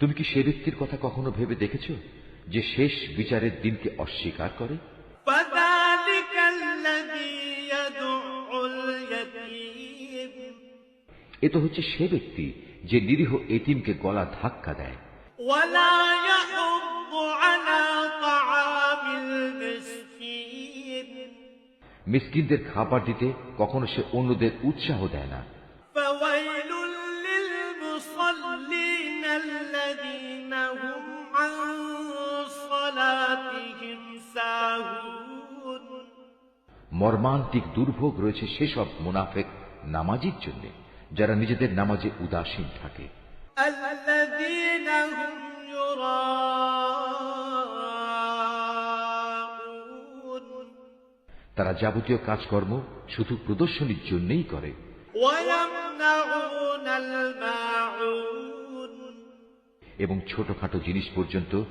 তুমি কি সে ব্যক্তির কথা কখনো ভেবে দেখেছ যে শেষ বিচারের দিনকে অস্বীকার করে? এ তো হচ্ছে সে ব্যক্তি যে নিরীহ এতিমকে গলা ধাক্কা দেয়। মিসকিনদের খাবার দিতে কখনো সে অন্যদের উৎসাহ দেয় না। মর্মান্তিক দুর্ভোগ রয়েছে সেসব মুনাফেক নামাজির জন্য যারা নিজেদের নামাজে উদাসীন থাকে। তারা যাবতীয় কাজকর্ম শুধু প্রদর্শনীর জন্যই করে। এবং ছোটখাটো জিনিস পর্যন্ত